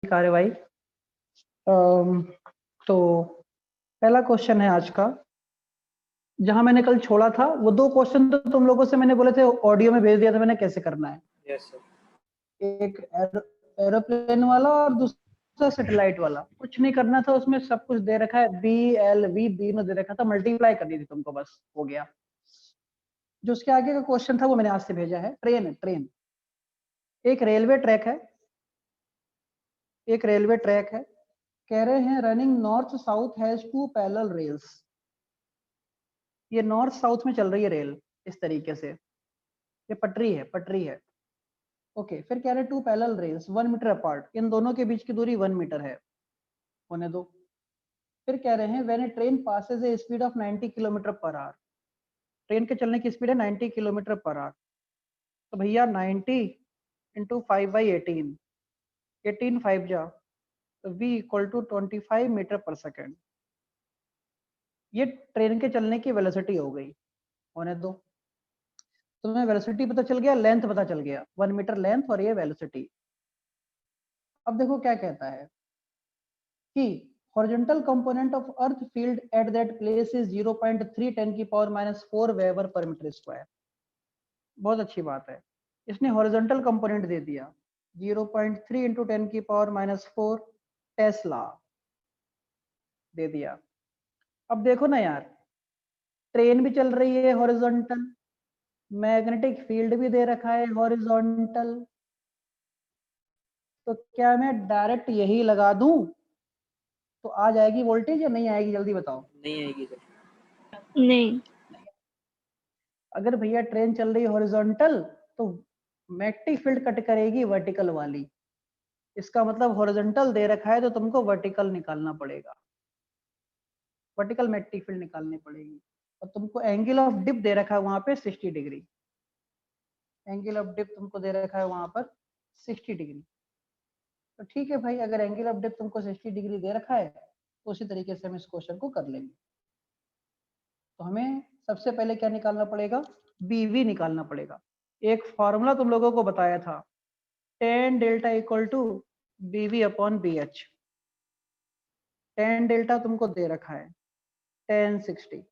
कार्यवाही। तो पहला क्वेश्चन है आज का, जहां मैंने कल छोड़ा था वो दो क्वेश्चन तो तुम लोगों से मैंने बोले थे ऑडियो में भेज दिया था मैंने कैसे करना है। Yes sir. एक एरोप्लेन वाला और दूसरा सैटेलाइट वाला। कुछ नहीं करना था उसमें, सब कुछ दे रखा है, बी एल वी तीनों दे रखा था, मल्टीप्लाई करनी थी तुमको, बस हो गया। जो उसके आगे का क्वेश्चन था वो मैंने आज से भेजा है। ट्रेन एक रेलवे ट्रैक है, कह रहे हैं running north south has two parallel rails. ये नॉर्थ साउथ में चल रही है रेल इस तरीके से, ये पटरी है। ओके, फिर कह रहे two parallel rails 1 metre apart, इन दोनों के बीच की दूरी 1 मीटर है, होने दो। फिर कह रहे हैं when a train passes a speed of 90 kilometre per hour, train के चलने की स्पीड है 90 किलोमीटर पर आवर। तो भैया 90 इंटू 5/18, 18 5 जा, तो v इक्वल टू 25 मीटर पर सेकेंड। ये ट्रेन के चलने की वेलोसिटी हो गई, होने दो। तुम्हें वेलोसिटी पता चल गया, लेंथ पता चल गया, 1 मीटर लेंथ और ये वेलोसिटी। अब देखो क्या कहता है कि horizontal component of earth field at that place is 0.3 10 की power -4 weber per metre square. बहुत अच्छी बात है, इसने हॉरिजॉन्टल कंपोनेंट दे दिया 0.3 इंटू 10 की पावर -4 टेस्ला दे दिया। अब देखो ना यार, ट्रेन भी चल रही है हॉरिजॉन्टल, मैग्नेटिक फील्ड भी दे रखा है हॉरिजॉन्टल, तो क्या मैं डायरेक्ट यही लगा दूं तो आ जाएगी वोल्टेज या नहीं आएगी, जल्दी बताओ। नहीं आएगी सर। नहीं। अगर भैया ट्रेन चल रही है हॉरिजॉन्टल तो मैग्नेटिक फील्ड कट करेगी वर्टिकल वाली, इसका मतलब हॉरिजॉन्टल दे रखा है तो तुमको वर्टिकल निकालना पड़ेगा, वर्टिकल मैग्नेटिक फील्ड निकालनी पड़ेगी। और तुमको एंगल ऑफ डिप दे रखा है वहां पे 60 डिग्री, एंगल ऑफ डिप तुमको दे रखा है वहां पर 60 डिग्री। तो ठीक है भाई, अगर एंगल ऑफ डिप तुमको 60 डिग्री दे रखा है तो उसी तरीके से हम इस क्वेश्चन को कर लेंगे। तो हमें सबसे पहले क्या निकालना पड़ेगा, बीवी निकालना पड़ेगा। एक फॉर्मूला तुम लोगों को बताया था, tan delta equal to B V upon B H. tan delta तुमको दे रखा है tan 60,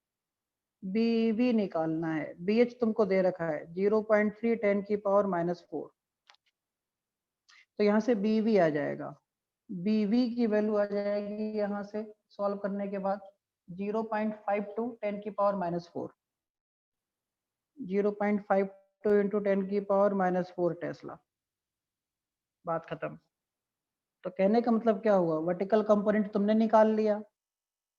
बीवी निकालना है, बी एच तुमको दे रखा है 0.3 10 की पावर -4। तो यहाँ से बीवी आ जाएगा, बीवी की वैल्यू आ जाएगी यहाँ से सॉल्व करने के बाद 0.52 10 की पावर -4, 0.52 इंटू 10 की पावर -4 टेस्ला। बात खत्म। तो कहने का मतलब क्या हुआ, वर्टिकल कंपोनेंट तुमने निकाल लिया,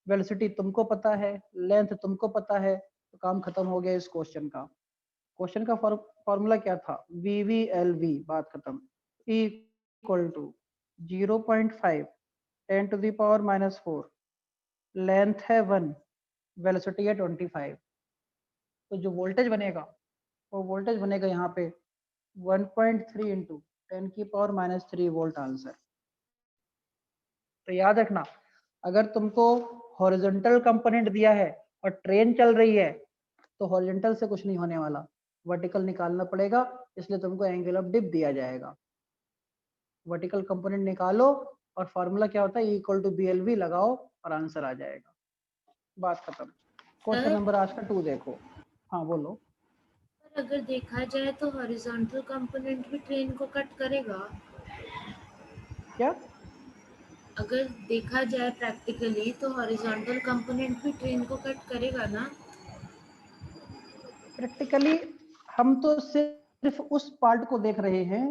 वेलोसिटी तुमको पता है, लेंथ तुमको पता है, तो काम खत्म हो गया इस क्वेश्चन का। क्वेश्चन का फॉर्मूला क्या था, वी वी एल वी, बात खत्म। E equal to 0.5 10 to the power -4, length है 1, वेलोसिटी है 25। तो जो वोल्टेज बनेगा वो वोल्टेज बनेगा यहाँ पे 1.3 इंटू 10 की पावर -3 वोल्ट आंसर। तो याद रखना, अगर तुमको हॉरिजॉन्टल कंपोनेंट दिया है और ट्रेन चल रही है तो हॉरिजॉन्टल से कुछ नहीं होने वाला, वर्टिकल निकालना पड़ेगा, इसलिए तुमको एंगल ऑफ डिप दिया जाएगा। वर्टिकल कंपोनेंट निकालो और फॉर्मूला क्या होता है, E इक्वल टू BLV लगाओ और आंसर आ जाएगा। बात खत्म। क्वेश्चन नंबर आज का 2 देखो। हाँ बोलो। पर अगर देखा जाए तो हॉरिजॉन्टल कंपोनेंट भी ट्रेन को कट करेगा। क्या अगर देखा जाए प्रैक्टिकली तो हॉरिजॉन्टल कंपोनेंट भी ट्रेन को कट करेगा ना। प्रैक्टिकली हम तो सिर्फ उस पार्ट को देख रहे हैं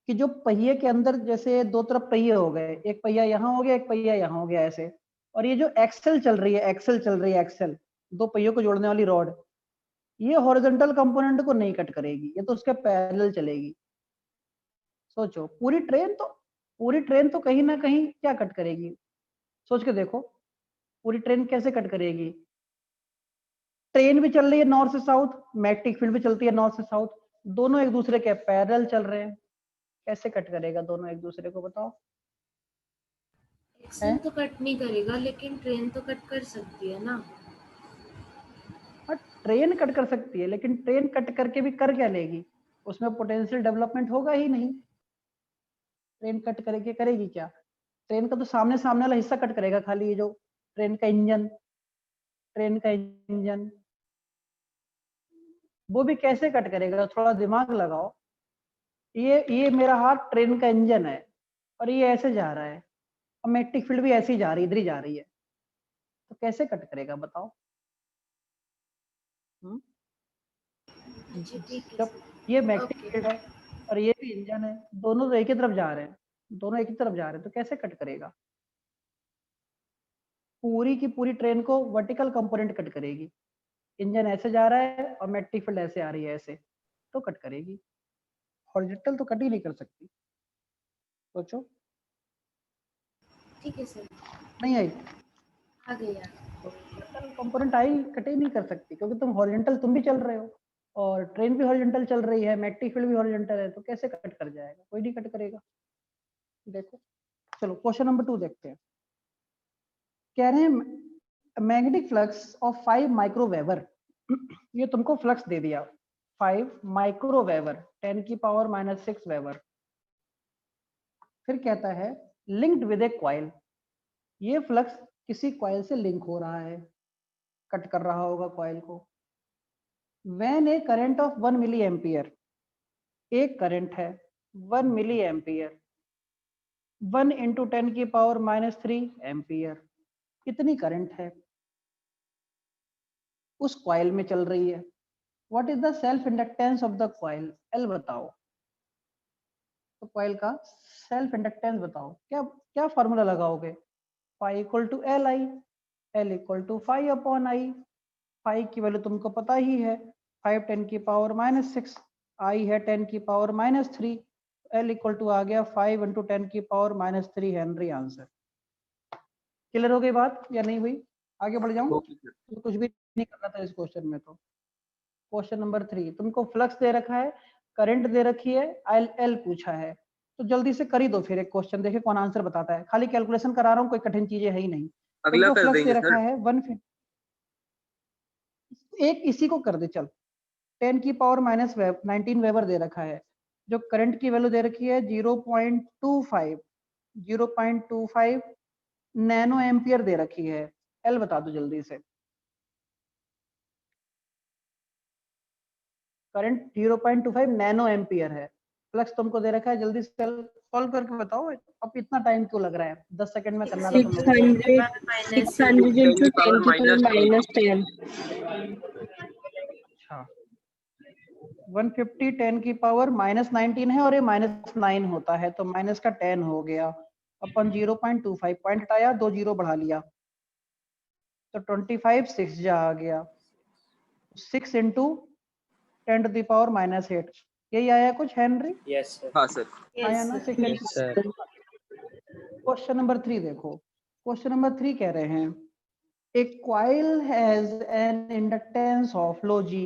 कि जो पहिए के अंदर, जैसे दो तरफ पहिए हो गए, एक पहिया यहाँ हो गया एक पहिया यहाँ हो गया ऐसे, और ये जो एक्सेल चल रही है, एक्सेल दो पहियों को जोड़ने वाली रॉड, ये हॉरिजॉन्टल कंपोनेंट को नहीं कट करेगी, ये तो उसके पैरेलल चलेगी। सोचो, पूरी ट्रेन तो कहीं ना कहीं क्या कट करेगी, सोच के देखो, पूरी ट्रेन कैसे कट करेगी। ट्रेन भी चल रही है नॉर्थ से साउथ, मैग्नेटिक फील्ड भी चलती है नॉर्थ से साउथ, दोनों एक दूसरे के पैरेलल चल रहे हैं, कैसे कट करेगा दोनों एक दूसरे को, बताओ। एक्सेल तो कट नहीं करेगा लेकिन ट्रेन तो कट कर सकती है ना। हाँ, ट्रेन कट कर सकती है, लेकिन ट्रेन कट करके भी कर क्या लेगी, उसमें पोटेंशियल डेवलपमेंट होगा ही नहीं। ट्रेन कट करेगी, करेगी क्या? ट्रेन का तो सामने सामने वाला हिस्सा कट करेगा, खाली ये जो ट्रेन का इंजन, ट्रेन का इंजन वो भी कैसे कट करेगा? थोड़ा दिमाग लगाओ। ये मेरा हाथ ट्रेन का इंजन है और ये ऐसे जा रहा है और मैग्नेटिक फील्ड भी ऐसे ही जा रही है, इधर ही जा रही है, तो कैसे कट करेगा बताओ? जी ठीक है जब सर। ये मैग्नेटिक ओके। फील्ड है और ये भी इंजन है, दोनों तो एक ही तरफ जा रहे हैं, दोनों एक ही तरफ जा रहे हैं, तो कैसे कट करेगा? पूरी की पूरी ट्रेन को वर्टिकल कंपोनेंट कट करेगी, इंजन ऐसे जा रहा है और मैग्नेटिक फील्ड ऐसे आ रही है, ऐसे तो कट करेगी। हॉरिजॉन्टल तो कट ही नहीं कर सकती, सोचो। ठीक है सर। नहीं आई आ गया। वर्टिकल कंपोनेंट आई, कट ही नहीं कर सकती, क्योंकि तुम हॉरिजॉन्टल तुम भी चल रहे हो और ट्रेन भी हॉरिजॉन्टल चल रही है, मैग्नेटिक फील्ड भी हॉरिजॉन्टल है, तो कैसे कट कर जाएगा? कोई नहीं कट करेगा। देखो, चलो क्वेश्चन नंबर 2 देखते हैं। कह रहे हैं मैग्नेटिक फ्लक्स ऑफ 5 माइक्रोवेबर, ये तुमको फ्लक्स दे दिया 5 माइक्रोवेबर 10 की पावर -6 वेबर। फिर कहता है लिंक्ड विद ए कॉइल, ये फ्लक्स किसी कॉइल से लिंक हो रहा है, कट कर रहा होगा कॉइल को। When a current of 1 milliampere, एक करंट है 1 मिली एम्पियर 1 इंटू 10 की पावर -3 एम्पियर, कितनी करंट है उस कॉइल में चल रही है? What is the self inductance of the coil? L बताओ। तो कॉइल का सेल्फ इंडक्टेंस बताओ, क्या क्या फॉर्मूला लगाओगे? Phi equal to L I, L equal to phi upon I. Phi की वैल्यू तुमको पता ही है, 5 10 की पावर -6, आई है 10 की पावर -3, एल इक्वल टू आ गया 5 इंटू 10 की पावर -3 हेनरी। आंसर क्लियर हो गई बात या नहीं हुई? आगे बढ़ जाऊं? तो कुछ भी नहीं करना था इस क्वेश्चन में। तो क्वेश्चन नंबर 3, तुमको फ्लक्स दे रखा है, करंट दे रखी है, एल एल पूछा है, तो जल्दी से कर ही दो फिर एक क्वेश्चन, देखिए कौन आंसर बताता है। खाली कैलकुलेशन करा रहा हूँ, कोई कठिन चीजें है ही नहीं। अगला तुमको कर फ्लक्स दे देंगे रखा सर। है 150, एक इसी को कर दे चल। 10 की पावर -19 वेबर दे रखा है, जो करंट की वैल्यू दे रखी है 0.25, 0.25 नैनो एम्पियर दे रखी है। एल बता दो जल्दी से। करंट 0.25 नैनो एम्पियर है, फ्लक्स तुमको दे रखा है, जल्दी से सॉल्व करके बताओ। अब इतना टाइम क्यों लग रहा है? 10 सेकंड में करना था तुम लोगों को। 600 into 10 की पावर -10। अच्छा, 150 10 की पावर -19 है और ये -9 होता है, तो माइनस का 10 हो गया अपन 0.25 पॉइंट हटाया, 2 जीरो बढ़ा लिया, तो 25 6 जा आ गया, 6 इंटू 10 टू द पावर -8, यही आया कुछ हेनरी? Yes sir. हाँ सर। आया ना? 6 यस सर। क्वेश्चन नंबर 3 देखो। क्वेश्चन नंबर 3 कह रहे हैं a coil has an inductance of, लो जी,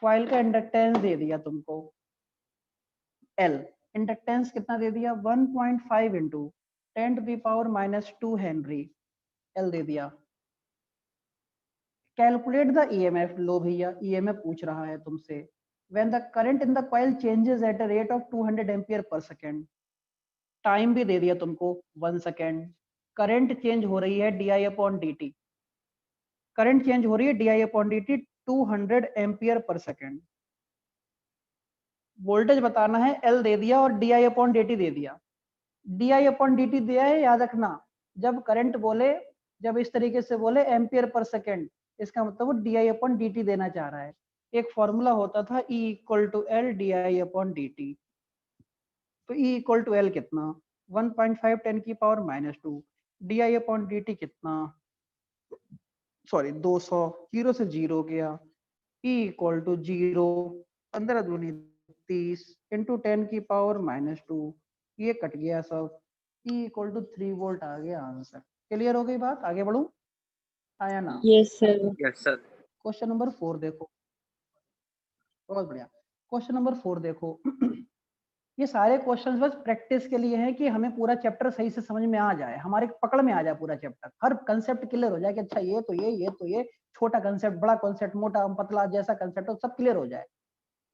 कॉइल का इंडक्टेंस दे दिया तुमको एल, इंडक्टेंस कितना दे दिया? 1.5 into 10 to the power -2 henry, L दे दिया। कैलकुलेट द ईएमएफ, लो भैया ईएमएफ पूछ रहा है तुमसे। When the current in the coil changes at a rate of 200 ampere पर सेकेंड, टाइम भी दे दिया तुमको 1 सेकेंड, करंट चेंज हो रही है D I upon D T, current change हो रही है D I upon D T 200 ampere पर सेकेंड, वोल्टेज बताना है, एल दे दिया और D I upon D T दे दिया। D I upon D T दिया है, याद रखना, जब करंट बोले, जब इस तरीके से बोले एम्पियर पर सेकेंड, इसका मतलब वो D I upon D T देना चाह रहा है। एक फॉर्मूला होता था E equal to L D I upon D T, तो E इक्वल टू एल कितना? 1.5 10 की पावर -2, D I upon D T कितना? सॉरी 200, जीरो से जीरो गया, E इक्वल टू 0, 15 दूनी 30 इंटू 10 की पावर -2, ये कट गया सब, E इक्वल टू 3 वोल्ट आ गया आंसर। क्लियर हो गई बात? आगे बढ़ू? आया ना? Yes sir. Yes sir. Question number 4 देखो, बहुत बढ़िया। क्वेश्चन नंबर 4 देखो। ये सारे क्वेश्चंस बस प्रैक्टिस के लिए हैं कि हमें पूरा चैप्टर सही से समझ में आ जाए, हमारे पकड़ में आ जाए पूरा चैप्टर, हर कंसेप्ट क्लियर हो जाए कि अच्छा ये तो ये तो ये, छोटा कंसेप्ट, बड़ा कंसेप्ट, मोटा पतला, जैसा कंसेप्ट हो सब क्लियर हो जाए।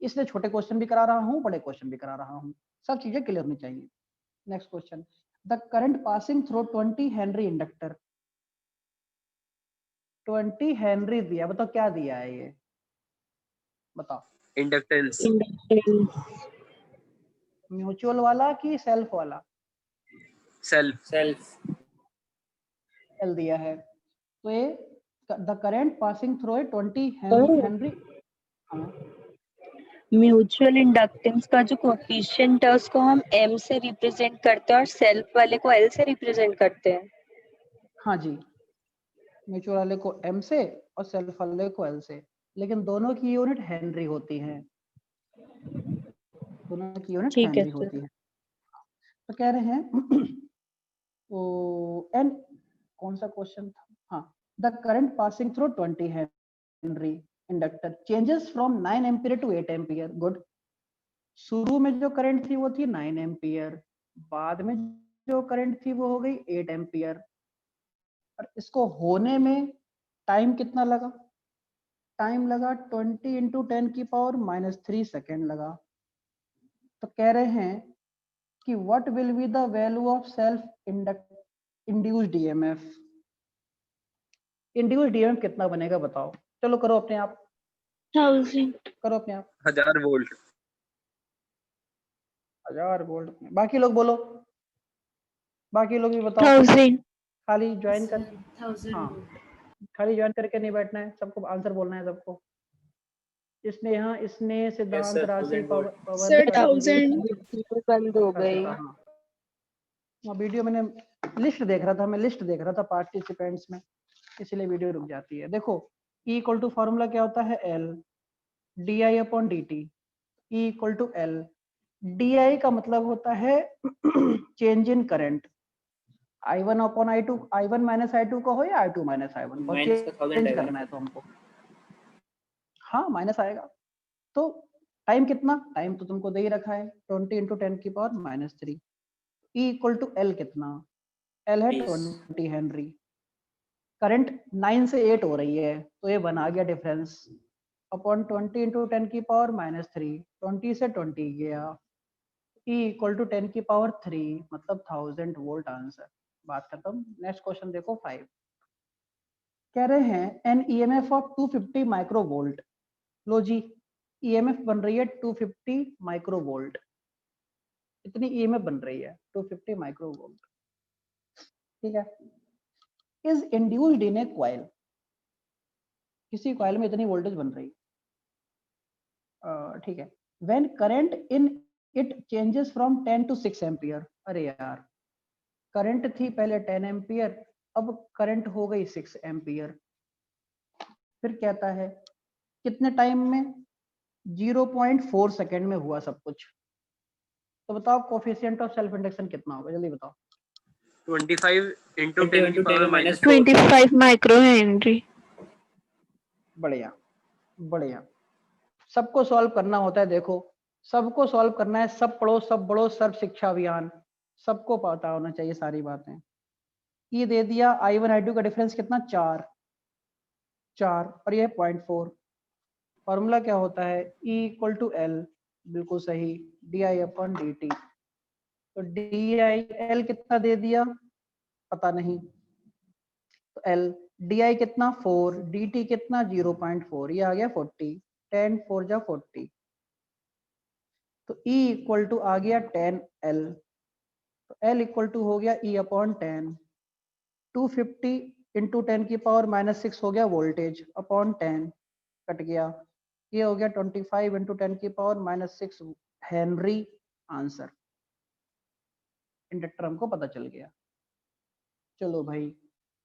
इसलिए छोटे क्वेश्चन भी करा रहा हूँ, बड़े क्वेश्चन भी करा रहा हूँ, सब चीजें क्लियर होनी चाहिए। Next question, the current passing through 20 henry inductor, 20 Henry दिया, बताओ क्या दिया है ये, बताओ। Inductance, Inductance. म्यूचुअल वाला कि सेल्फ वाला? सेल्फ, सेल दिया है, तो ये the current passing through 20 Henry. Mutual inductance का जो कोएफिशिएंट है उसको हम m से रिप्रेजेंट करते हैं और सेल्फ वाले को l से रिप्रेजेंट करते हैं। हाँ जी, म्यूचुअल वाले को m से और सेल्फ वाले को l से, लेकिन दोनों की यूनिट हेनरी होती है, दोनों की यूनिट ठीक है हेनरी सर। होती है। तो कह रहे हैं तो एन कौन सा क्वेश्चन था, हाँ, the current passing through 20 henry inductor changes from 9 ampere to 8 ampere. Good, शुरू में जो करंट थी वो थी 9 एम्पियर, बाद में जो करंट थी वो हो गई 8 एम्पियर, और इसको होने में टाइम कितना लगा? टाइम लगा 20 इंटू 10 की पावर -3 सेकेंड लगा। तो कह रहे हैं कि what will be the value of self induced EMF. Induced EMF कितना बनेगा बताओ, चलो करो अपने आप, 1000 करो अपने आप। 1000 वोल्ट, 1000 वोल्ट। बाकी लोग बोलो, बाकी लोग भी बताओ, 1000 खाली ज्वाइन कर, 1000 हाँ, वोल्ट। खाली ज्वाइन करके नहीं बैठना है, सबको आंसर बोलना है सबको। इसने यहाँ इसने सिद्धांत राशि पवन सर परमजीत 1000 बंद हो गई। अर्पिता, हाँ वीडियो मैंने लिस्ट देख रहा था, मैं लिस्ट देख रहा था पार्टिसिपेंट्स में, इसलिए वीडियो रुक जाती है। देखो E इक्वल टू फॉर्मूला क्या होता है, L di upon dt, E equal to L, di का मतलब होता है change in current, I1 upon I2, I1 minus I2 का हो या I2 माइनस I1, चेंज करना है तो हमको, हाँ माइनस आएगा। तो टाइम कितना, टाइम तो तुमको दे ही रखा है 20 इंटू 10 की power -3। E equal to L कितना, L है 20 हेनरी, करंट 9 से 8 हो रही है, तो ये बना गया डिफरेंस अपॉन 20 इंटू 10 की पावर -3, 20 से 20 गया, E इक्वल टू 10 की पावर 3, मतलब 1000 वोल्ट आंसर, बात खत्म। नेक्स्ट क्वेश्चन देखो 5, कह रहे हैं एन ईएमएफ ऑफ 250 माइक्रोवोल्ट, लो जी ईएमएफ बन रही है 250 माइक्रोवोल्ट, इतनी ईएमएफ बन रही है 250 माइक्रोवोल्ट, ठीक है, is induced in a coil, किसी कॉइल में इतनी वोल्टेज बन रही है, ठीक है, when current in it changes from 10 to 6 ampere. अरे यार, करंट थी पहले 10 एम्पियर, अब करंट हो गई 6 एम्पियर, फिर कहता है कितने टाइम में, 0.4 सेकेंड में हुआ सब कुछ। तो बताओ कोफिशिएंट ऑफ सेल्फ इंडक्शन कितना होगा, जल्दी बताओ। 25 इंटू 10 की पावर -4, 25 माइक्रो हेनरी। बढ़िया बढ़िया, सबको सॉल्व करना होता है, देखो सबको सॉल्व करना है, सब पढ़ो सब बढ़ो, सर्व शिक्षा अभियान, सबको पता होना चाहिए सारी बातें। ये दे दिया I1 I2 का डिफरेंस कितना, 4 और ये 0.4, फॉर्मूला क्या होता है, E इक्वल टू L, बिल्कुल सही, di अपॉन dt, तो di L कितना दे दिया पता नहीं, तो L di कितना 4, dt कितना 0.4, ये आ गया 40, 10 4 जा 40, तो E इक्वल टू आ गया 10L, तो L इक्वल टू हो गया E अपॉन 10, 250 इंटू 10 की पावर -6 हो गया वोल्टेज अपॉन 10, कट गया, ये हो गया 25 इंटू 10 की पावर -6 हेनरी आंसर, इंडक्टर हमको पता चल गया। चलो भाई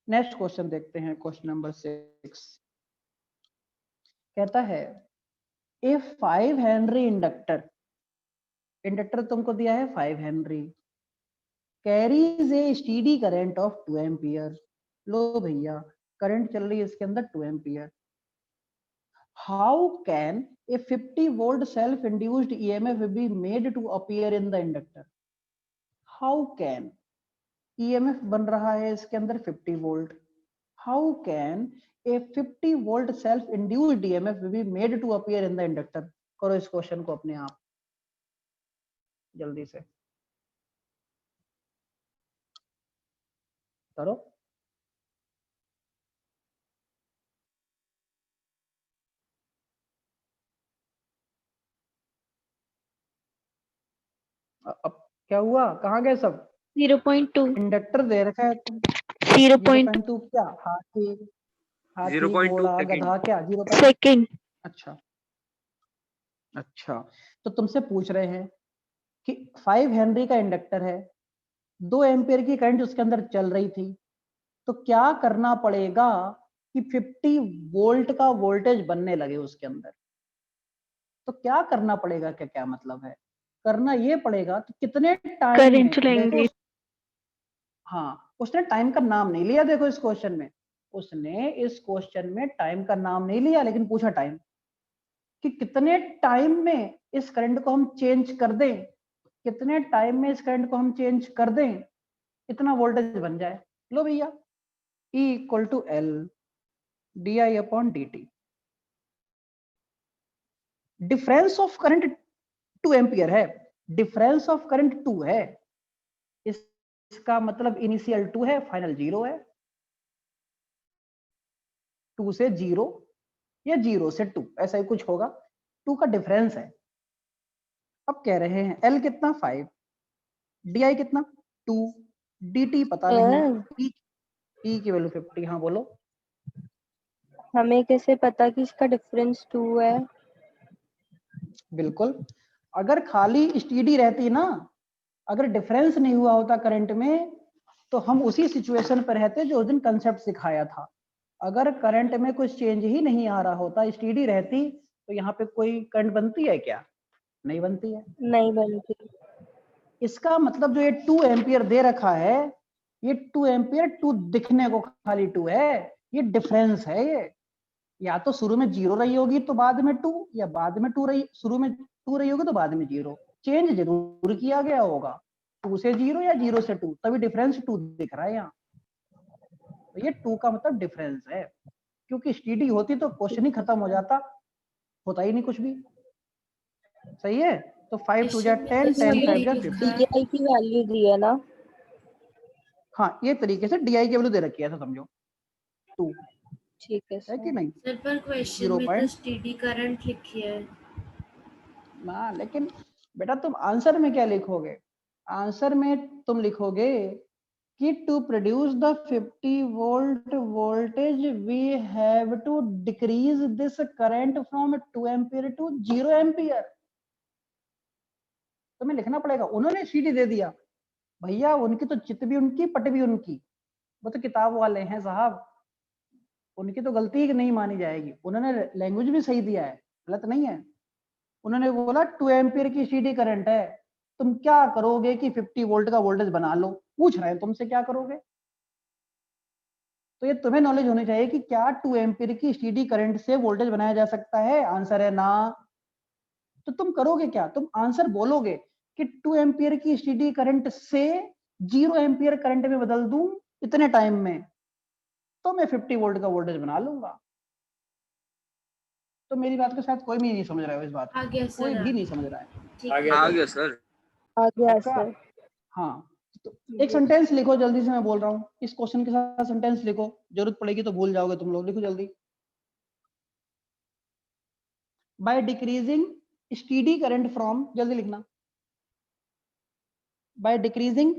नेक्स्ट क्वेश्चन देखते हैं, क्वेश्चन नंबर 6 कहता है इफ 5 हेनरी इंडक्टर, इंडक्टर तुमको दिया है 5 henry, carries a steady current of 2 ampere, लो भैया करंट चल रही है इसके अंदर 2 ampere, how can a 50 volt self induced EMF be made to appear in the inductor. How can, EMF बन रहा है इसके अंदर 50 volt, how can a 50 volt self induced EMF be made to appear in the inductor. करो इस question को अपने आप जल्दी से। करो। अब क्या हुआ, कहाँ गए सब? 0.2 इंडक्टर दे रखा है तो 0.2 क्या? हाथी, हाथी 0.2 घोड़ा सेकंड। गधा क्या? 0. सेकंड। अच्छा अच्छा, तो तुमसे पूछ रहे हैं कि 5 हेनरी का इंडक्टर है, 2 एम्पियर की करंट उसके अंदर चल रही थी, तो क्या करना पड़ेगा कि 50 वोल्ट का वोल्टेज बनने लगे उसके अंदर? तो क्या करना पड़ेगा, क्या क्या मतलब है? करना ये पड़ेगा तो कितने टाइम में, करंट लेंगे। देखो हाँ, उसने टाइम का नाम नहीं लिया, देखो इस क्वेश्चन में उसने इस क्वेश्चन में टाइम का नाम नहीं लिया, लेकिन पूछा टाइम कि कितने टाइम में इस करंट को हम चेंज कर दें, कितने टाइम में इस करंट को हम चेंज कर दें, इतना वोल्टेज बन जाए। लो भैया, E equal to L D I upon D t. Difference of current 2 ampere है, डिफरेंस ऑफ करंट 2 है, इसका मतलब इनिशियल 2 है, फाइनल 0 है। 2 से 0 या 0 से 2, ऐसा ही कुछ होगा, 2 का डिफरेंस है। अब कह रहे हैं L कितना 5, DI कितना 2, DT पता नहीं, E की वैल्यू 50। हाँ बोलो। हमें कैसे पता कि इसका डिफरेंस 2 है? बिल्कुल, अगर खाली स्टीडी रहती ना, अगर डिफरेंस नहीं हुआ होता करंट में, तो हम उसी सिचुएशन पर रहते जो उस दिन कंसेप्ट सिखाया था। अगर करंट में कुछ चेंज ही नहीं आ रहा होता, स्टीडी रहती, तो यहाँ पे कोई करंट बनती है क्या? नहीं बनती है। नहीं बनती। इसका मतलब जो ये 2 एम्पियर दे रखा है, ये 2 एम्पियर 2 दिखने को खाली 2 है, ये डिफरेंस है। ये या तो शुरू में 0 रही होगी तो बाद में 2, या बाद में 2 रही, शुरू में 2 रही होगी तो बाद में 0। चेंज जरूर किया गया होगा, 2 से 0 या 0 से 2, तभी डिफरेंस 2 दिख रहा है यहाँ। तो ये 2 का मतलब डिफरेंस है, क्योंकि स्टीडी होती तो क्वेश्चन ही खत्म हो जाता, होता ही नहीं कुछ भी। सही है, तो 5 2 जा 10, 10 5 जा 50। DI की वैल्यू दी है ना? हाँ, ये तरीके से DI की वैल्यू दे रखी है, ऐसा समझो 2 ठीक है है सर। कि नहीं। सर पर क्वेश्चन 0 में तो पॉइंट स्टीडी करंट लिखी है। ना, लेकिन बेटा तुम आंसर में क्या लिखोगे? आंसर में तुम लिखोगे कि to produce the 50 volt voltage we have to decrease this current from 2 ampere to 0 ampere. तुम्हें लिखना पड़ेगा। उन्होंने सीडी दे दिया भैया, उनकी तो चित भी उनकी, पट भी उनकी, वो तो किताब वाले हैं साहब, उनकी तो गलती नहीं मानी जाएगी। उन्होंने लैंग्वेज भी सही दिया है, गलत नहीं है। उन्होंने बोला 2 एम्पियर की सीडी करंट है, तुम क्या करोगे कि 50 वोल्ट का वोल्टेज बना लो? पूछ रहे हैं तुमसे क्या करोगे। तो ये तुम्हें नॉलेज होनी चाहिए कि क्या 2 एम्पियर की स्टीडी करंट से वोल्टेज बनाया जा सकता है। आंसर है ना। तो तुम करोगे क्या? तुम आंसर बोलोगे कि 2 एम्पियर की स्टीडी करंट से 0 एम्पियर करंट में बदल दूं इतने टाइम में, तो मैं 50 वोल्ट का वोल्टेज बना लूंगा। तो मेरी बात को शायद कोई भी नहीं समझ रहा है, इस बात आ गया कोई सर, भी नहीं समझ रहा है। ठीक आ है। गया सर। आ गया पक्का? सर। हाँ, तो एक सेंटेंस लिखो जल्दी से, मैं बोल रहा हूँ इस क्वेश्चन के साथ सेंटेंस लिखो, जरूरत पड़ेगी तो भूल जाओगे तुम लोग। लिखो जल्दी। By decreasing steady current from, जल्दी लिखना, by decreasing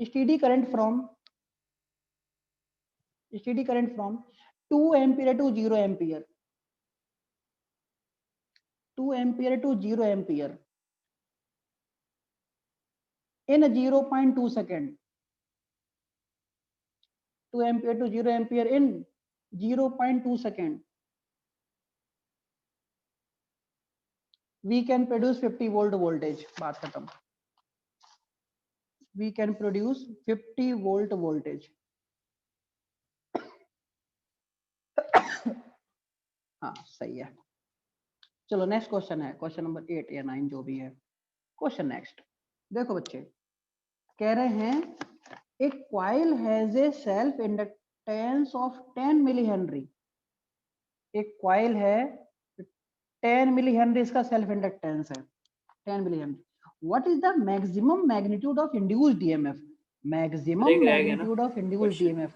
steady current from 2 ampere to 0 ampere, 2 ampere to 0 ampere in 0.2 second, 2 ampere to 0 ampere in 0.2 second, we can produce 50 volt voltage। बात खत्म। we can produce 50 volt voltage। हाँ सही है। चलो next question है, question number 8 या 9 जो भी है। क्वेश्चन नेक्स्ट देखो बच्चे, कह रहे हैं एक coil has a self inductance of 10 milli henry. एक कॉइल है, 10 मिली हेनरी इसका सेल्फ इंडक्टेंस है, 10 milli henry. What is the maximum magnitude of induced EMF? Maximum एक रह गया ना magnitude of induced question। EMF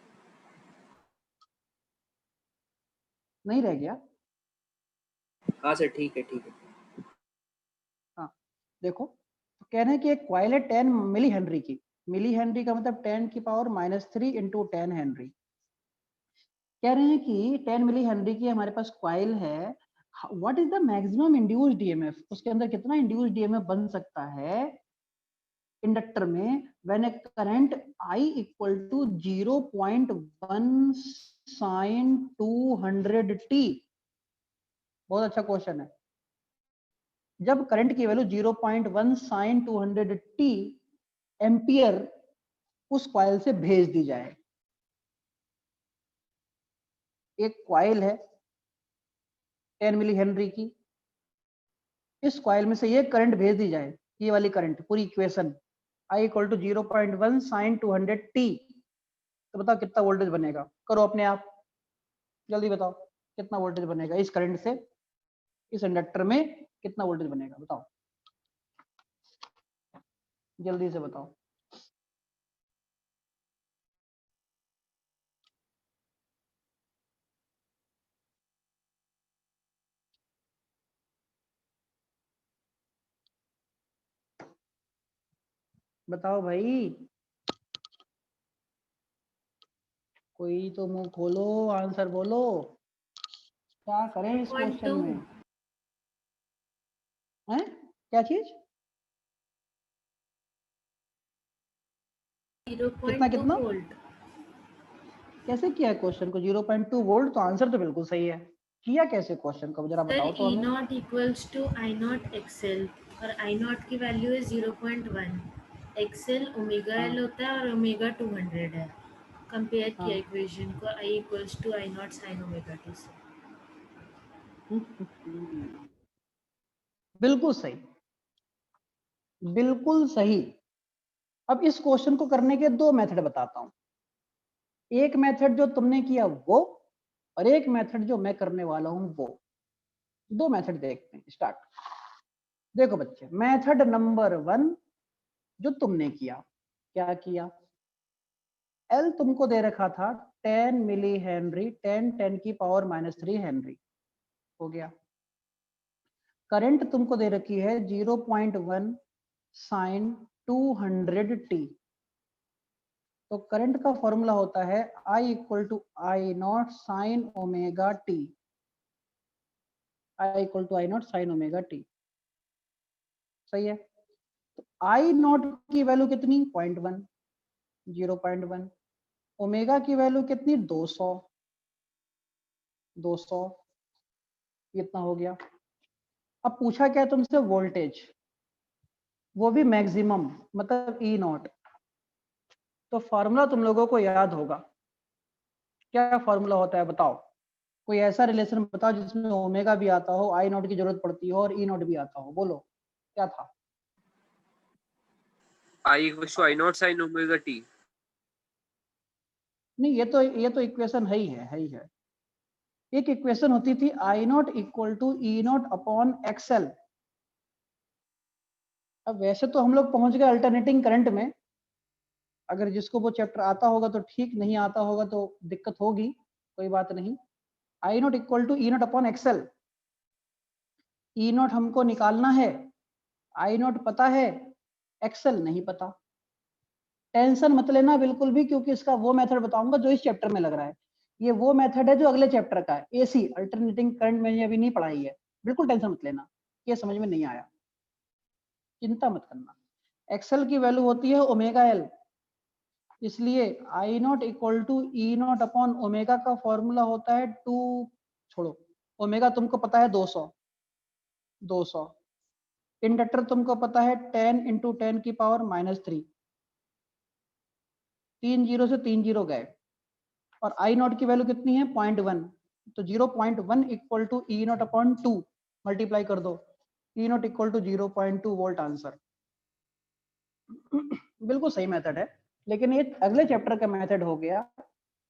नहीं रह गया। हाँ सर ठीक है ठीक है। हाँ देखो, तो कह रहे हैं कि एक कॉइल है 10 मिली हेनरी की, मिली हेनरी का मतलब 10⁻³ इंटू 10 हेनरी। कह रहे हैं कि 10 मिली हेनरी की हमारे पास कॉइल है, what is the maximum induced EMF, उसके अंदर कितना इंड्यूस्ड ईएमएफ बन सकता है इंडक्टर में when a current I equal to 0.1 sin 200t। बहुत अच्छा क्वेश्चन है। जब करंट की वैल्यू 0.1 sin 200t एम्पियर उस कॉइल से भेज दी जाए। एक कॉइल है 10 मिली हेनरी की, इस कॉइल में से ये करंट भेज दी जाए, ये वाली करंट, पूरी equation I equal to 0.1 sin 200t, तो बताओ कितना वोल्टेज बनेगा, करो अपने आप, जल्दी बताओ कितना वोल्टेज बनेगा इस करंट से, इस इंडक्टर में कितना वोल्टेज बनेगा, बताओ जल्दी से बताओ। बताओ भाई, कोई तो मुंह खोलो, आंसर बोलो, क्या करें इस क्वेश्चन में? हैं क्या चीज? 0.2 वोल्ट। कैसे किया क्वेश्चन को 0.2 वोल्ट? तो आंसर तो बिल्कुल सही है, किया कैसे क्वेश्चन को जरा सर बताओ तो हमें। E0 equals to I0 XL और I0 की वैल्यू है 0.1, XL ओमेगा L होता है और ओमेगा 200 है। कंपेयर किया इक्वेशन को I equals to I0 sin omega t से। बिल्कुल सही, बिल्कुल सही। अब इस क्वेश्चन को करने के दो मेथड बताता हूं, एक मेथड जो तुमने किया वो, और एक मेथड जो मैं करने वाला हूं वो। दो मेथड देखते हैं, स्टार्ट। देखो बच्चे, मेथड नंबर 1 जो तुमने किया, क्या किया, L तुमको दे रखा था 10 मिली हेनरी, 10⁻³ हेनरी हो गया। करंट तुमको दे रखी है 0.1 sin 200t, तो करंट का फॉर्मूला होता है I equal to I0 sin omega t, I equal to I0 sin omega t, सही है। तो I0 की वैल्यू कितनी, 0.1, 0.1, ओमेगा की वैल्यू कितनी, 200, 200, इतना हो गया। अब पूछा क्या तुमसे, वोल्टेज, वो भी मैक्सिमम, मतलब E0। तो फॉर्मूला तुम लोगों को याद होगा, क्या फॉर्मूला होता है बताओ, कोई ऐसा रिलेशन बताओ जिसमें ओमेगा भी आता हो, I0 की जरूरत पड़ती हो और E0 भी आता हो, बोलो क्या था? I equals to I0 sin omega t। नहीं, ये तो इक्वेशन है ही है। एक इक्वेशन होती थी I0 equal to E0 upon XL। अब वैसे तो हम लोग पहुंच गए अल्टरनेटिंग करंट में, अगर जिसको वो चैप्टर आता होगा तो ठीक, नहीं आता होगा तो दिक्कत होगी, कोई बात नहीं। I0 equal to E0 upon XL। E0 हमको निकालना है, I0 पता है, XL नहीं पता। टेंशन मत लेना बिल्कुल भी, क्योंकि इसका वो मेथड बताऊंगा जो इस चैप्टर में लग रहा है, ये वो मेथड है जो अगले चैप्टर का है, AC अल्टरनेटिंग करंट मैंने अभी नहीं पढ़ाई है, बिल्कुल टेंशन मत लेना, ये समझ में नहीं आया, चिंता मत करना। XL की वैल्यू होती है ओमेगा L, इसलिए I0 equal to E0 upon omega का फॉर्मूला होता है 2, छोड़ो, ओमेगा तुमको पता है 200, 200, इंडक्टर तुमको पता है 10 इंटू 10⁻³ 3 जीरो से 3 जीरो गए, और I0 की वैल्यू कितनी है, 0.1, तो 0.1 equal to E0 upon 2 multiply कर दो, E0 equal to 0.2 volt answer. बिल्कुल सही मेथड है, लेकिन ये अगले चैप्टर का मेथड हो गया,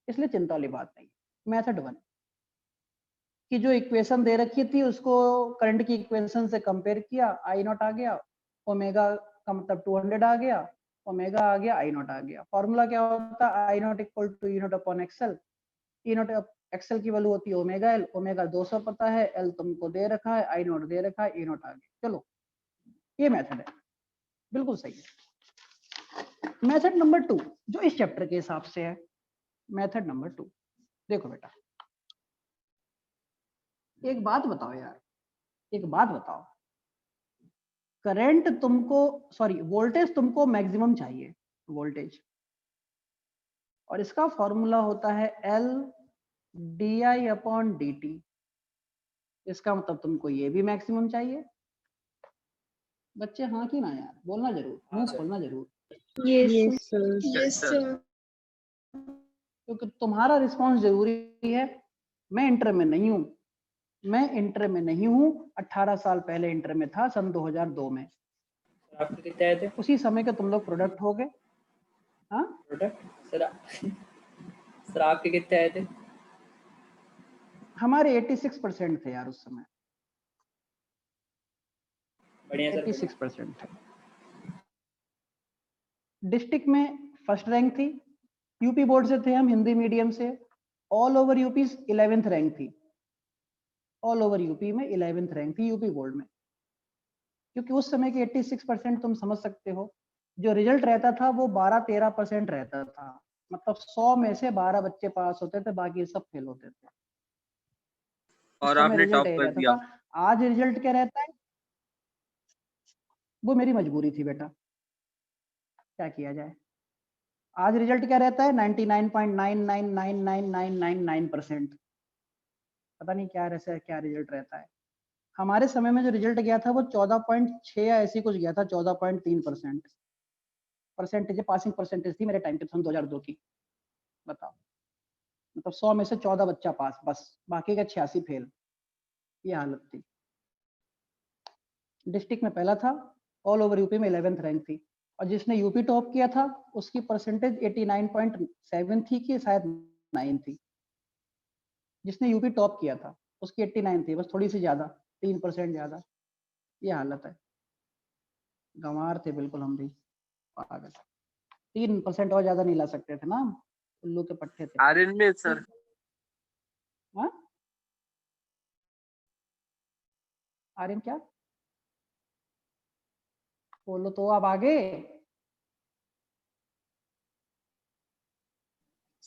इसलिए चिंता वाली बात नहीं। मेथड 1 की जो इक्वेशन दे रखी थी उसको करंट की इक्वेशन से कंपेयर किया, I0 आ गया, ओमेगा का मतलब 200 आ गया, ओमेगा आ गया, आई नॉट आ गया। फॉर्मूला क्या होता है, I naught equal to E naught upon XL. E naught XL की वैल्यू होती है ओमेगा एल, ओमेगा 200 पता है, एल तुमको दे रखा है, आई नॉट दे रखा है, ई नॉट आ गया। चलो ये मेथड है, बिल्कुल सही है। मेथड नंबर 2 जो इस चैप्टर के हिसाब से है, मेथड नंबर 2 देखो बेटा, एक बात बताओ यार, एक बात बताओ, करंट तुमको सॉरी वोल्टेज तुमको मैक्सिमम चाहिए, वोल्टेज, और इसका फॉर्मूला होता है L D I upon D T. इसका मतलब तुमको ये भी मैक्सिमम चाहिए। बच्चे हाँ कि ना यार, बोलना जरूर, हाँ मुंह सर। खोलना जरूर, Yes, sir. Yes, sir. क्योंकि तुम्हारा रिस्पॉन्स जरूरी है। मैं इंटर में नहीं हूँ, मैं इंटर में नहीं हूँ, 18 साल पहले इंटर में था, सन 2002 में। आपके कितने आए थे उसी समय के तुम लोग प्रोडक्ट हो गए। हाँ प्रोडक्ट सर? सर आपके कितने आए थे? हमारे 86% थे यार उस समय, बढ़िया सर, 86% थे। डिस्ट्रिक्ट में फर्स्ट रैंक थी, यूपी बोर्ड से थे हम, हिंदी मीडियम से। All over UP 11th rank थी, ऑल ओवर यूपी में 11th रैंक थी यूपी बोर्ड में। क्योंकि उस समय के 86% तुम समझ सकते हो, जो रिजल्ट रहता था वो 12-13% रहता था। मतलब 100 में से 12 बच्चे पास होते थे, बाकी सब फेल होते थे। उस और समय आपने रिजल्ट टॉप ये कर रहता दिया। था। आज रिजल्ट क्या रहता है, वो मेरी मजबूरी थी बेटा, क्या किया जाए। आज रिजल्ट क्या रहता है, 99.99999999%। पता नहीं क्या ऐसा क्या रिजल्ट रहता है। हमारे समय में जो रिजल्ट गया था वो 14.6 या ऐसी कुछ गया था, 14.3% परसेंटेज पासिंग परसेंटेज थी मेरे टाइम पे, सन 2002 की। बताओ, मतलब 100 में से 14 बच्चा पास, बस बाकी का 86 फेल। ये हालत थी। डिस्ट्रिक्ट में पहला था, ऑल ओवर यूपी में 11th रैंक थी, और जिसने यूपी टॉप किया था उसकी परसेंटेज 89.7 थी कि शायद 9 थी। जिसने यूपी टॉप किया था उसकी 89 थी, बस थोड़ी सी ज्यादा, 3% ज्यादा। ये हालत है, गंवार थे बिल्कुल हम भी, पागल। 3% और ज्यादा नहीं ला सकते थे ना, उल्लू के पट्टे थे। आर्यन में सर, हाँ आर्यन क्या बोलो तो, अब आगे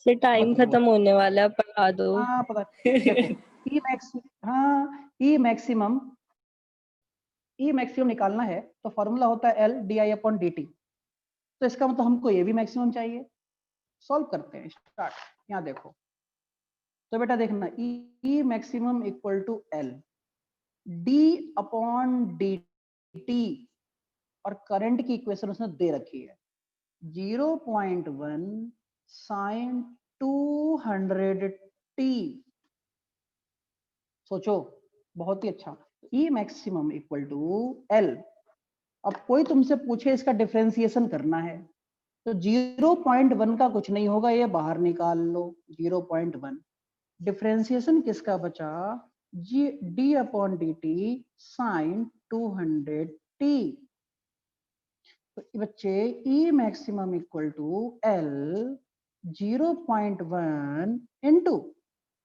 से टाइम खत्म होने वाला है, पढ़ा दो। हाँ पता, देखो ई मैक्स, हाँ ई मैक्सिमम निकालना है तो फॉर्मूला होता है L D I upon D T. तो इसका मतलब हमको ये भी मैक्सिमम चाहिए। सॉल्व करते हैं, स्टार्ट। यहाँ देखो, तो बेटा देखना, E maximum equal to L d upon D t, और करंट की इक्वेशन उसने दे रखी है 0.1 साइन 200 टी। सोचो, बहुत ही अच्छा। E maximum equal to L. अब कोई तुमसे पूछे इसका डिफरेंशिएशन करना है तो 0.1 का कुछ नहीं होगा, ये बाहर निकाल लो 0.1। डिफरेंशिएशन किसका बचा, जी d upon D t sine 200 t. तो बच्चे E maximum equal to L 0.1 into,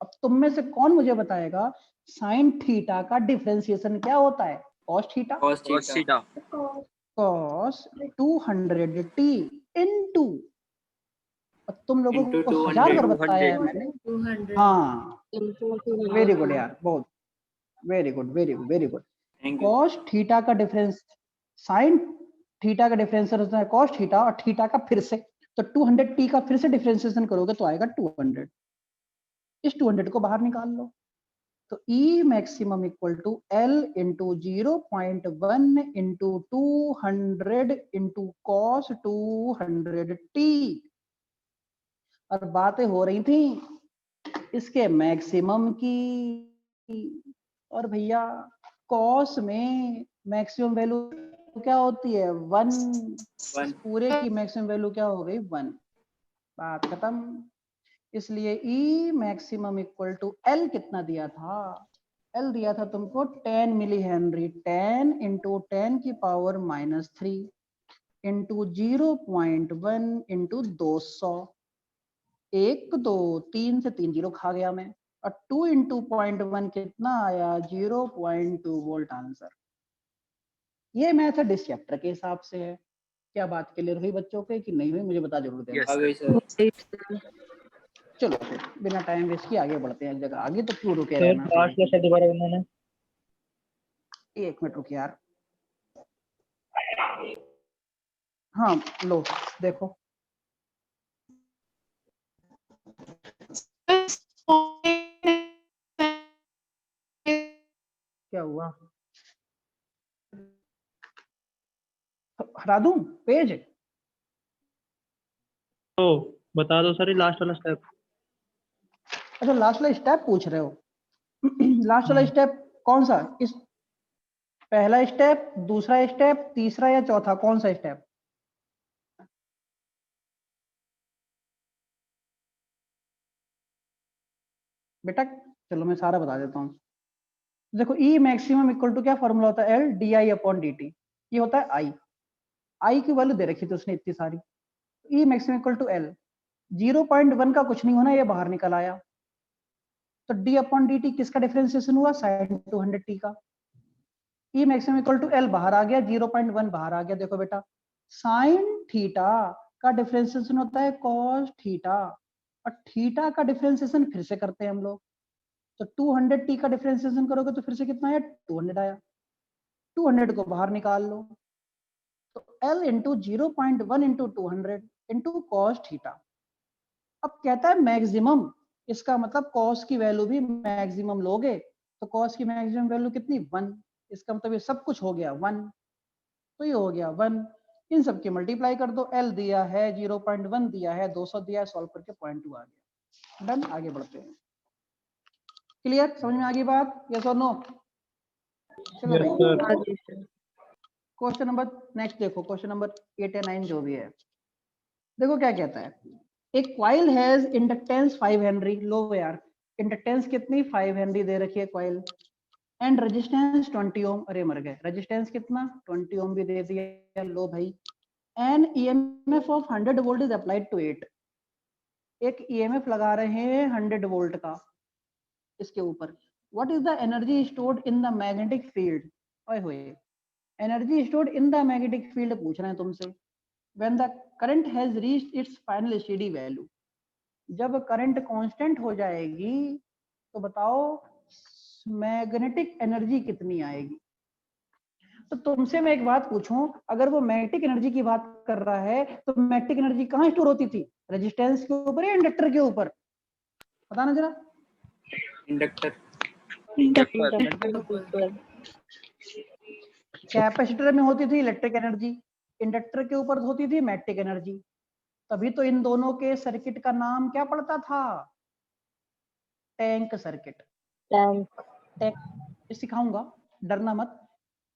अब तुम में से कौन मुझे बताएगा साइन थीटा का डिफरेंशिएशन क्या होता है, cos theta. Cos cos theta. Theta. Cos 200 T into, तुम लोगों Into को 1000 बार 200। बताया है मैंने। 200 हाँ वेरी गुड यार, बहुत very good very good very good. Thank you. Cos theta का डिफरेंस, साइन थीटा का डिफरेंशियल होता है कॉस थीटा, और थीटा का फिर से, तो 200 टी का फिर से डिफरेंशिएशन करोगे तो आएगा 200। इस 200 को बाहर निकाल लो, तो E maximum equal to L into 0.1 into 200 into cos 200 t. और बातें हो रही थी इसके मैक्सिमम की, और भैया कॉस में मैक्सिमम वैल्यू क्या होती है, 1। इस पूरे की मैक्सिमम वैल्यू क्या हो गई, 1। बात खत्म। इसलिए E maximum equal to L कितना दिया था, एल दिया था तुमको 10 मिली हेनरी, 10 इंटू 10 की पावर -3। इंटू 0.1 इंटू 200, 1 2 3 से 3 जीरो खा गया मैं, और 2 इंटू 0.1 कितना आया 0.2 वोल्ट आंसर। ये मैथड इस चैप्टर के हिसाब से है। क्या बात क्लियर हुई बच्चों के कि नहीं हुई, मुझे बता जरूर देना। Yes, आ गई sir. सर। चलो फिर बिना टाइम वेस्ट किए आगे बढ़ते हैं। एक जगह आगे तो क्यों रुके सर रहना। लास्ट लेक्चर दोबारा करना है। एक मिनट रुकिए यार। हाँ लो देखो, क्या हुआ, हटा दूं पेज? तो बता दो सर, लास्ट वाला स्टेप। अच्छा लास्ट वाला स्टेप पूछ रहे हो? लास्ट वाला स्टेप कौन सा? इस पहला स्टेप, दूसरा स्टेप, तीसरा या चौथा, कौन सा स्टेप? बेटा चलो मैं सारा बता देता हूँ। देखो ई मैक्सिमम इक्वल टू क्या फॉर्मूला होता है, L D I upon D T. ये होता है आई, आई की वैल्यू दे रखी थी उसने इतनी सारी। E maximum equal to L, 0.1 का कुछ नहीं होना, ये बाहर निकल आया। तो डी अपॉन डी टी किसका डिफरेंशिएशन हुआ, साइन 200 टी का। E maximum equal to L बाहर आ गया, 0.1 बाहर आ गया। देखो बेटा साइन थीटा का डिफरेंशिएशन होता है कॉस थीटा, और थीटा का डिफरेंशिएशन फिर से करते हैं हम लोग। तो 200 टी का डिफरेंशिएशन करोगे तो फिर से कितना आया, 200 आया। 200 को बाहर निकाल लो, तो L into 0.1 into 200 into cos theta. अब कहता है मैक्सिमम, इसका मतलब कॉस की वैल्यू भी मैक्सिमम लोगे, तो कॉस की मैक्सिमम वैल्यू कितनी 1, इसका मतलब ये सब कुछ हो गया 1, तो ये हो गया 1। इन सब की मल्टीप्लाई कर दो, L दिया है 0.1 दिया है, 200 दिया है, सॉल्व करके 0.2 आ गया। डन, आगे बढ़ते हैं। क्लियर, समझ में आ गई बात, यस और नो? चलो यस भाई सर। क्वेश्चन नंबर नेक्स्ट देखो, क्वेश्चन नंबर 8 या 9 जो भी है। देखो क्या कहता है, एक कॉइल हैज इंडक्टेंस 5 हेनरी, लो यार इंडक्टेंस कितनी 5 हेनरी दे रखी है कॉइल, एंड रेजिस्टेंस 20 ओम, अरे मर गए, रेजिस्टेंस कितना 20 ओम भी दे दिया, लो भाई। An EMF of 100 volt is applied to it, एक ईएमएफ लगा रहे हैं 100 वोल्ट का इसके ऊपर। What is the energy stored in the magnetic field, ओए होए energy stored in the magnetic field पूछ रहे हैं तुमसे। when the current has reached its final steady value, जब करंट कांस्टेंट हो जाएगी तो बताओ मैग्नेटिक एनर्जी कितनी आएगी। तो तुमसे मैं एक बात पूछूं, अगर वो मैग्नेटिक एनर्जी की बात कर रहा है तो मैग्नेटिक एनर्जी कहाँ स्टोर होती थी, रेजिस्टेंस के ऊपर या इंडक्टर के ऊपर, बताना जरा। इंडक्टर। कैपेसिटर में होती थी इलेक्ट्रिक एनर्जी, इंडक्टर के ऊपर होती थी मैग्नेटिक एनर्जी। तभी तो इन दोनों के सर्किट का नाम क्या पड़ता था, टैंक सर्किट। टैंक सिखाऊंगा, डरना मत।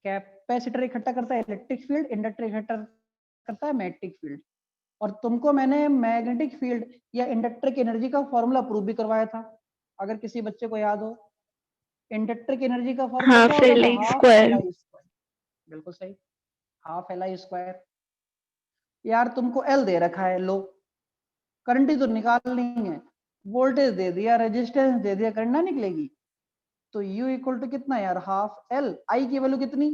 कैपेसिटर इकट्ठा करता है इलेक्ट्रिक फील्ड, इंडक्टर इकट्ठा करता है मैग्नेटिक फील्ड। और तुमको मैंने मैग्नेटिक फील्ड या इंडक्टर की एनर्जी का फॉर्मूला प्रूव भी करवाया था, अगर किसी बच्चे को याद हो। इंडक्टर की एनर्जी का फॉर्मूला क्या होता था, हाफ एल आई स्क्वायर। बिल्कुल सही, हाफ एल आई स्क्वायर। यार तुमको एल दे रखा है, लो करंट ही तो निकालनी है, वोल्टेज दे दिया, रेजिस्टेंस दे दिया, करंट ना निकलेगी। तो U इक्वल टू कितना यार, हाफ एल, आई की वैल्यू कितनी,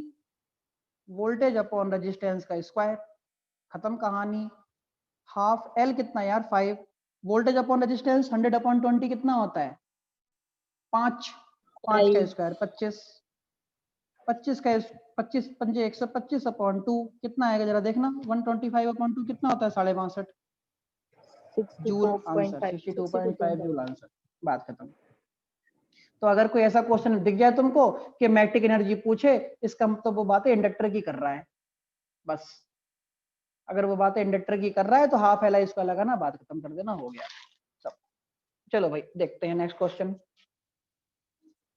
वोल्टेज अपॉन रेजिस्टेंस का स्क्वायर, खत्म कहानी। हाफ एल कितना यार 5, वोल्टेज अपॉन रेजिस्टेंस 100 अपॉन 20 कितना होता है 5, 5 का स्क्वायर 25, 25 का 25 पंजे 125 अपॉन 2 कितना आएगा जरा देखना, 125 अपॉन 2 कितना होता है 65 जूल आंसर, 62.5 जूल आंसर, बात खत्म। तो अगर कोई ऐसा क्वेश्चन दिख जाए तुमको कि मैग्नेटिक एनर्जी पूछे, इसका मतलब वो बातें इंडक्टर की कर रहा है बस। अगर वो बातें इंडक्टर की कर रहा है तो हाफ एल आई इसका लगाना, बात खत्म कर देना, हो गया सब। चलो भाई देखते हैं नेक्स्ट क्वेश्चन,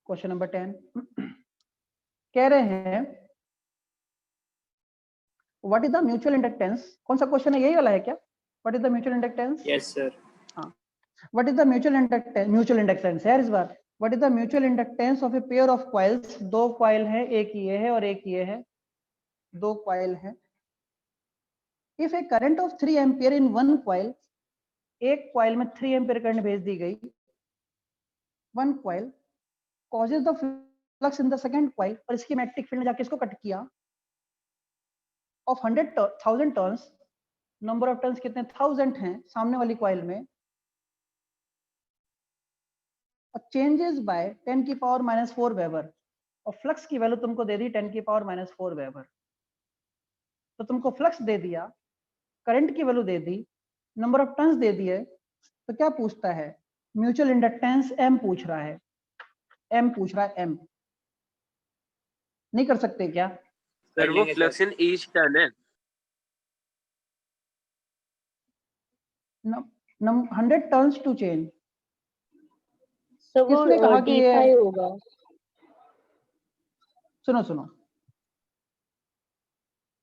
क्वेश्चन नंबर 10 कह रहे हैं what is the mutual inductance, कौन सा क्वेश्चन है, यही वाला है क्या, what is the mutual inductance? Yes sir. हाँ, what is the mutual inductance है इस बार। What is the mutual inductance of a pair of coils, दो कॉइल है, एक ये है और एक ये है, दो कॉइल है, if A current of 3 ampere in one coil, एक कॉइल में 3 एम्पियर करंट भेज दी गई, one coil causes the flux in the second coil, और इसकी मैग्नेटिक फील्ड में जाके इसको कट किया, of 100,000 turns, number of turns कितने 1000 हैं सामने वाली कॉइल में, और चेंजेस बाय 10 की पावर -4 वेबर, और फ्लक्स की वैल्यू तुमको दे दी 10 की पावर -4 वेबर। तो तुमको फ्लक्स दे दिया, करंट की वैल्यू दे दी, नंबर ऑफ टर्न्स दे दिए, तो क्या पूछता है, म्यूचुअल इंडक्टेंस एम पूछ रहा है, एम पूछ रहा है, एम। नहीं कर सकते क्या? सर वो फ्लक्स इन ईच टर्न है। 100 टर्न्स टू चेंज। तो वो किसने कहा कि ये d5 होगा। सुनो सुनो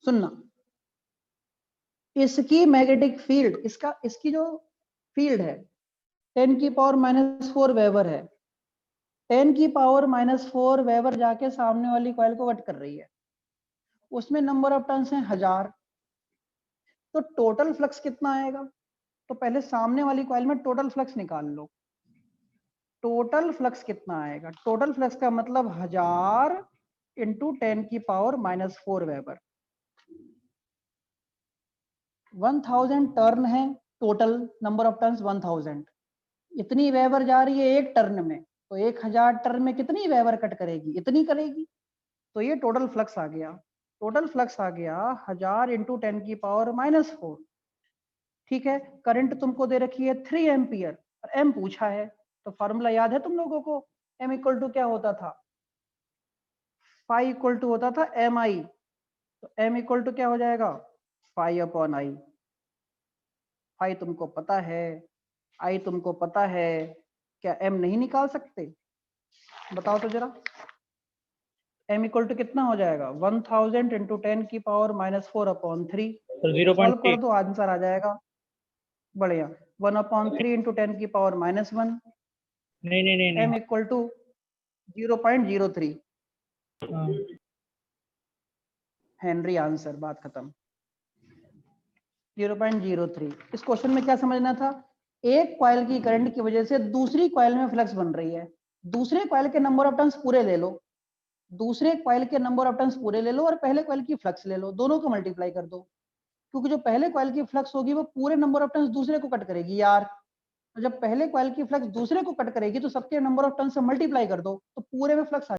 सुनना, इसकी मैग्नेटिक फील्ड, इसकी जो फील्ड है 10 की पावर -4 वेबर है, 10 की पावर -4 वेबर जाके सामने वाली कॉइल को कट कर रही है, उसमें नंबर ऑफ टर्न्स हैं 1000, तो टोटल फ्लक्स कितना आएगा? तो पहले सामने वाली कॉइल में टोटल फ्लक्स निकाल लो, टोटल फ्लक्स कितना आएगा? टोटल फ्लक्स का मतलब 1000 इंटू 10 की पावर -4 वेबर, 1000 टर्न है, टोटल नंबर ऑफ टर्न्स 1000, इतनी वेबर जा रही है एक टर्न में, तो 1000 टर्न में कितनी वेबर कट करेगी? इतनी करेगी। तो ये टोटल फ्लक्स आ गया, टोटल फ्लक्स आ गया 1000 इंटू 10 की पावर -4। ठीक है, करंट तुमको दे रखी है 3 एम्पियर और एम पूछा है, तो फॉर्मूला याद है तुम लोगों को, एम इक्वल टू क्या होता था, फाई इक्वल टू होता था एम आई, तो एम इक्वल टू क्या हो जाएगा, फाई अपॉन आई। फाई तुमको पता है, आई तुमको पता है, क्या एम नहीं निकाल सकते? बताओ तो जरा, एम इक्वल टू कितना हो जाएगा, 1000 इंटू 10 की पावर -4 अपॉन 3, सॉल्व कर दो आंसर आ जाएगा। बढ़िया, 1/3 इंटू 10 की पावर -1, नहीं M equal to 0.03 henry, answer, बात खत्म। 0.03। इस क्वेश्चन में क्या समझना था, एक कॉइल की करंट की वजह से दूसरी कॉइल में फ्लक्स बन रही है, दूसरे कॉइल के नंबर ऑफ टर्न्स पूरे ले लो, दूसरे कॉइल के नंबर ऑफ टर्न्स पूरे ले लो और पहले कॉइल की फ्लक्स ले लो, दोनों को मल्टीप्लाई कर दो, क्योंकि जो पहले कॉइल की फ्लक्स होगी वो पूरे नंबर ऑफ टर्न्स दूसरे को कट करेगी यार, तो जब पहले कॉइल की फ्लक्स दूसरे को कट करेगी तो सबके नंबर ऑफ टर्न्स से मल्टीप्लाई कर दो, तो पूरे में फ्लक्स